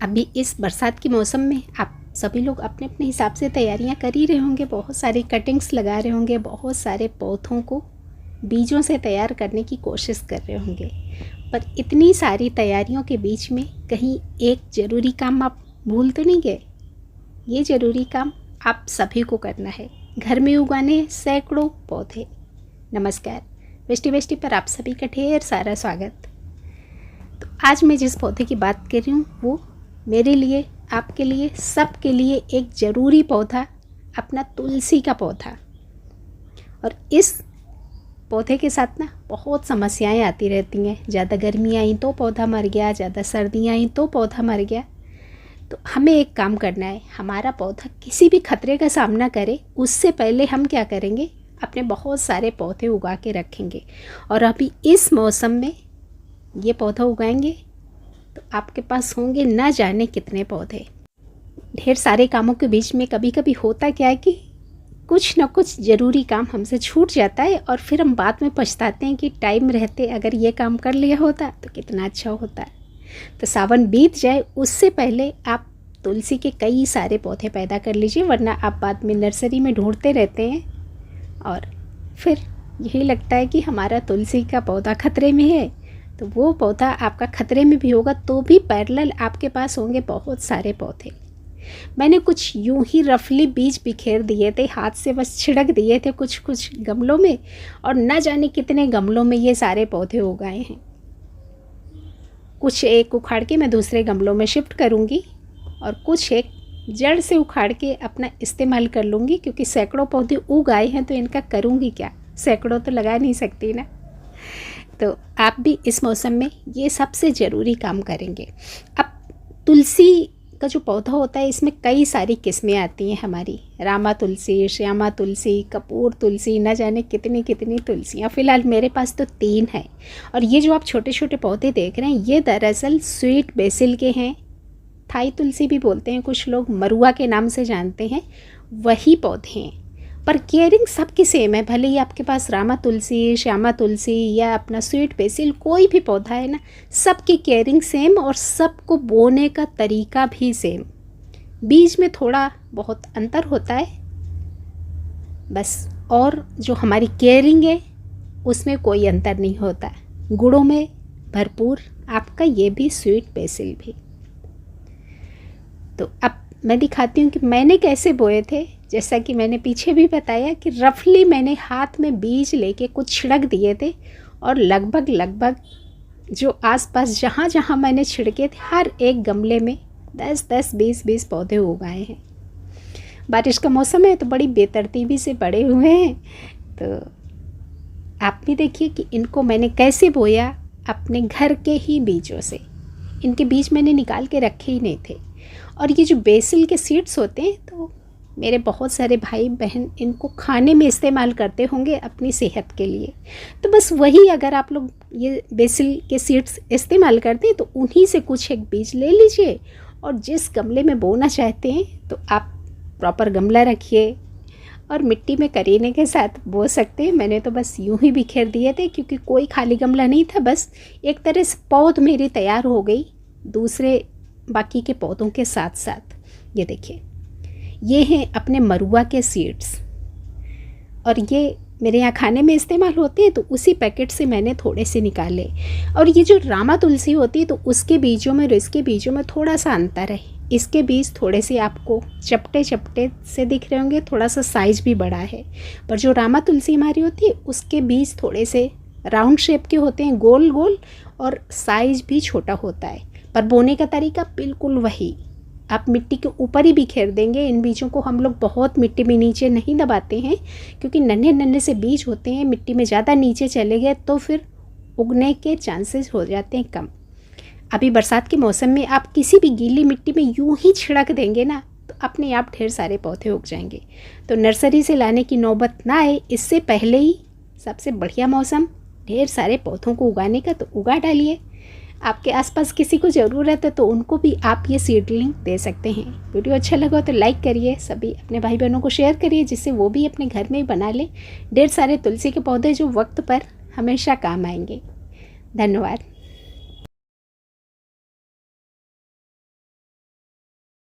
अभी इस बरसात के मौसम में आप सभी लोग अपने अपने हिसाब से तैयारियां कर ही रहे होंगे, बहुत सारी कटिंग्स लगा रहे होंगे, बहुत सारे पौधों को बीजों से तैयार करने की कोशिश कर रहे होंगे। पर इतनी सारी तैयारियों के बीच में कहीं एक ज़रूरी काम आप भूल तो नहीं गए? ये ज़रूरी काम आप सभी को करना है, घर में उगाने सैकड़ों पौधे। नमस्कार, वेस्टी पर आप सभी का ढेर सारा स्वागत। तो आज मैं जिस पौधे की बात कर रही हूँ वो मेरे लिए, आपके लिए, सबके लिए एक ज़रूरी पौधा, अपना तुलसी का पौधा। और इस पौधे के साथ ना बहुत समस्याएं आती रहती हैं। ज़्यादा गर्मी आई तो पौधा मर गया, ज़्यादा सर्दियाँ आई तो पौधा मर गया। तो हमें एक काम करना है, हमारा पौधा किसी भी खतरे का सामना करे उससे पहले हम क्या करेंगे, अपने बहुत सारे पौधे उगा के रखेंगे। और अभी इस मौसम में ये पौधा उगाएंगे तो आपके पास होंगे ना जाने कितने पौधे। ढेर सारे कामों के बीच में कभी कभी होता क्या है कि कुछ न कुछ ज़रूरी काम हमसे छूट जाता है और फिर हम बाद में पछताते हैं कि टाइम रहते अगर ये काम कर लिया होता तो कितना अच्छा होता। तो सावन बीत जाए उससे पहले आप तुलसी के कई सारे पौधे पैदा कर लीजिए, वरना आप बाद में नर्सरी में ढूंढते रहते हैं और फिर यही लगता है कि हमारा तुलसी का पौधा खतरे में है। तो वो पौधा आपका खतरे में भी होगा तो भी पैरेलल आपके पास होंगे बहुत सारे पौधे। मैंने कुछ यूं ही रफली बीज बिखेर दिए थे, हाथ से बस छिड़क दिए थे कुछ कुछ गमलों में, और न जाने कितने गमलों में ये सारे पौधे उगाए हैं। कुछ एक उखाड़ के मैं दूसरे गमलों में शिफ्ट करूँगी और कुछ एक जड़ से उखाड़ के अपना इस्तेमाल कर लूँगी, क्योंकि सैकड़ों पौधे उगाए हैं तो इनका करूँगी क्या, सैकड़ों तो लगा नहीं सकती ना। तो आप भी इस मौसम में ये सबसे ज़रूरी काम करेंगे। अब तुलसी का जो पौधा होता है इसमें कई सारी किस्में आती हैं हमारी, रामा तुलसी, श्यामा तुलसी, कपूर तुलसी, न जाने कितनी कितनी तुलसियाँ। फ़िलहाल मेरे पास तो 3 है। और ये जो आप छोटे छोटे पौधे देख रहे हैं ये दरअसल स्वीट बेसिल के हैं, थाई तुलसी भी बोलते हैं कुछ लोग, मरुआ के नाम से जानते हैं, वही पौधे हैं। पर केयरिंग सबकी सेम है, भले ही आपके पास रामा तुलसी, श्यामा तुलसी या अपना स्वीट बेसिल कोई भी पौधा है ना, सबकी केयरिंग सेम और सबको बोने का तरीका भी सेम। बीज में थोड़ा बहुत अंतर होता है बस, और जो हमारी केयरिंग है उसमें कोई अंतर नहीं होता। गुणों में भरपूर आपका ये भी स्वीट बेसिल भी। तो अब मैं दिखाती हूँ कि मैंने कैसे बोए थे। जैसा कि मैंने पीछे भी बताया कि रफली मैंने हाथ में बीज लेके कुछ छिड़क दिए थे और लगभग जो आसपास जहाँ जहाँ मैंने छिड़के थे हर एक गमले में 10-10, 20-20 पौधे उगाए हैं। बारिश का मौसम है तो बड़ी बेतरतीबी से बड़े हुए हैं। तो आप भी देखिए कि इनको मैंने कैसे बोया, अपने घर के ही बीजों से। इनके बीज मैंने निकाल के रखे ही नहीं थे। और ये जो बेसिल के सीड्स होते हैं तो मेरे बहुत सारे भाई बहन इनको खाने में इस्तेमाल करते होंगे अपनी सेहत के लिए। तो बस वही, अगर आप लोग ये बेसिल के सीड्स इस्तेमाल करते हैं तो उन्हीं से कुछ एक बीज ले लीजिए और जिस गमले में बोना चाहते हैं तो आप प्रॉपर गमला रखिए और मिट्टी में करीने के साथ बो सकते हैं। मैंने तो बस यूं ही बिखेर दिए थे क्योंकि कोई खाली गमला नहीं था। बस एक तरह से पौध मेरी तैयार हो गई दूसरे बाकी के पौधों के साथ साथ। ये देखिए, ये हैं अपने मरुआ के सीड्स और ये मेरे यहाँ खाने में इस्तेमाल होते हैं, तो उसी पैकेट से मैंने थोड़े से निकाले। और ये जो रामा तुलसी होती है तो उसके बीजों में और इसके बीजों में थोड़ा सा अंतर है। इसके बीज थोड़े से आपको चपटे चपटे से दिख रहे होंगे, थोड़ा सा साइज भी बड़ा है। पर जो रामा तुलसी हमारी होती है उसके बीज थोड़े से राउंड शेप के होते हैं, गोल गोल, और साइज भी छोटा होता है। पर बोने का तरीका बिल्कुल वही, आप मिट्टी के ऊपर ही बिखेर देंगे। इन बीजों को हम लोग बहुत मिट्टी में नीचे नहीं दबाते हैं क्योंकि नन्हे नन्हे से बीज होते हैं, मिट्टी में ज़्यादा नीचे चले गए तो फिर उगने के चांसेस हो जाते हैं कम। अभी बरसात के मौसम में आप किसी भी गीली मिट्टी में यूं ही छिड़क देंगे ना तो अपने आप ढेर सारे पौधे उग जाएंगे। तो नर्सरी से लाने की नौबत ना आए इससे पहले ही सबसे बढ़िया मौसम ढेर सारे पौधों को उगाने का, तो उगा डालिए। आपके आसपास किसी को ज़रूरत है तो उनको भी आप ये सीडलिंग दे सकते हैं। वीडियो अच्छा लगा तो लाइक करिए, सभी अपने भाई बहनों को शेयर करिए जिससे वो भी अपने घर में ही बना लें ढेर सारे तुलसी के पौधे जो वक्त पर हमेशा काम आएंगे। धन्यवाद।